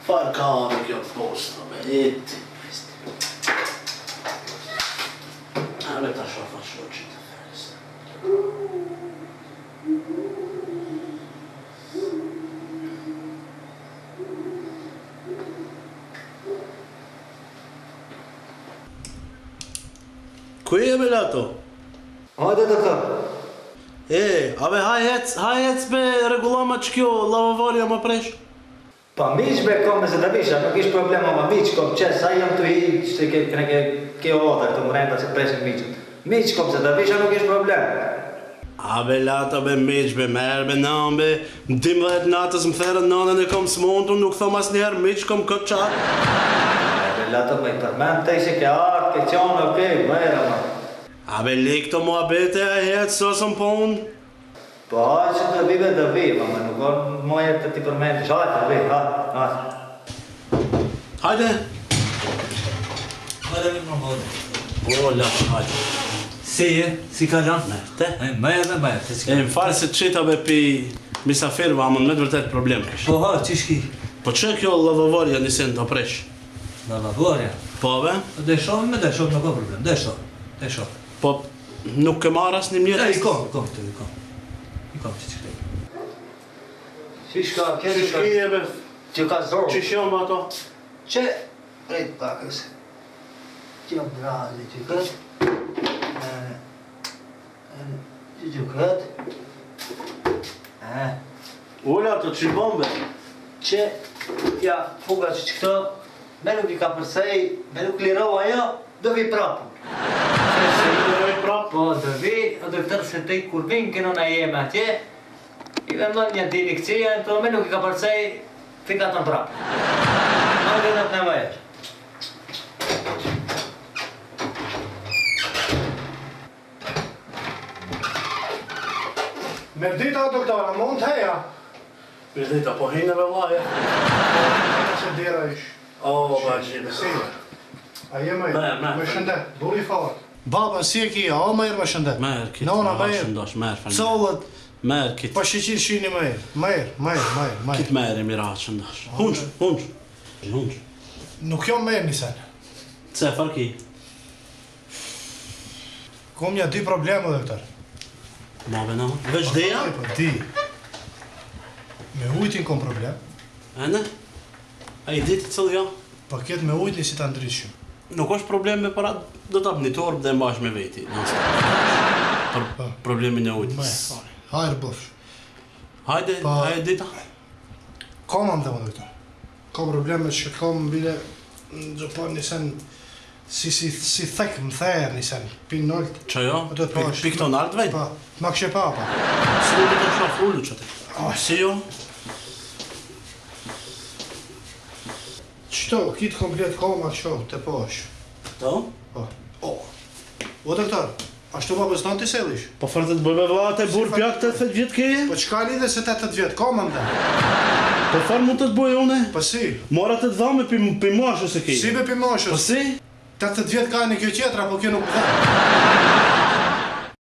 Farë ka me kjo të posta, me eti. Ale ta shofa shoqit të feres. Ku e Belato? Hajde doktor. Ave hajec me regulama që kjo lavavarja më presh? Pa miq be kom se të visha, nuk ish problema ma miq kom, që sa jam të hi, që ke oda këtu mrenda që presin miqët. Miq kom se të visha nuk ish problem. A Belato be miq be merë be nam be, në 12 natës më therën nanën e kom smontu, nuk thom as njerë miq kom këtë qatë. Belato me i përmen të ishe ke artë, ke qonë, okej, mëjra ma. A be li këto muhabete a jetë sosën punë? Po, që të vive të vive, ma nuk orë moje të ti përmeni. Shajtë të vive, ha. Hajde. Hajde mi më hodë. Ola, hajde. Si ka lanë? Te? Majer. Më farë se qita be pi misafirëve, amën me të vërtet problem kështë. Po ha, që shki? Po që kjo lavavarja nisen të presh? Lavavarja? Po be? Dhe shohë nuk ka problem, dhe shohë. Po nuk ke marrë asë një mjetë? I kom që që këtë. Shishka, kërë Që shki e be? që ka zorë. Që shion me ato? Që, rejtë pakës. Që jam brazi që këtë. Që këtë. Ulla të që bombe? Që, ja, fuga që këto, me nuk i ka përsej, me nuk lirova ajo, do vi prapë. Po, do vi, o doktor se te kur vinë këno na jeme atje, i dhe mëllë një direkcija, to me nuk i ka përsej, fika të në prapë. Në dhe në të në vajer. Merdita, doktora, mund të heja? Merdita, po hinëve vlaje? Se dira ish. O, baqime. Si? A je me shëndet, duri falat. Baba, si e kia, o me më shëndet. Merë kitë, Nona, merë falë. Colët, Merë kitë. pa shqeqir shini merë. Kitë merë e miratë shëndash. Hunç. Nuk jam merë nisen. Ce, farë ki? Kom një 2 probleme, doktor. Ma be nama? Veç deja? Di. Me ujtin kom problem. Ene? A i ditë cëllë jo? Paket me ujtin si ta ndryshim. Nuk është problem me parat, do t'ap një torb dhe mbash me veti. Për problemin e ujtës. Hajrë bëfsh. Hajde, hajde dita. Kom am dhe më doktor. Ka probleme që kom bile në gjopar nisen si thek më thejër nisen. Pin nëllët. Qa jo? Pi këto naltë vejt? Pa, ma kështë pa. Si do të shra frullu që ti? Si jo? Qëto, kitë komplet koma kështë të posh. To? O, doktor, ashtu ma bëzdan të selish? Po fërë të të bëjme vlate burë pjak 80 vjetë keje? Po qka lidhe se 80 vjetë, koma më dhe? Po farë mund të të bëjë une? Po si? Mora të të dhame pi moshës e keje? Si be pi moshës? Po si? 80 vjetë ka në kjo qetra, po kjo nuk dhe.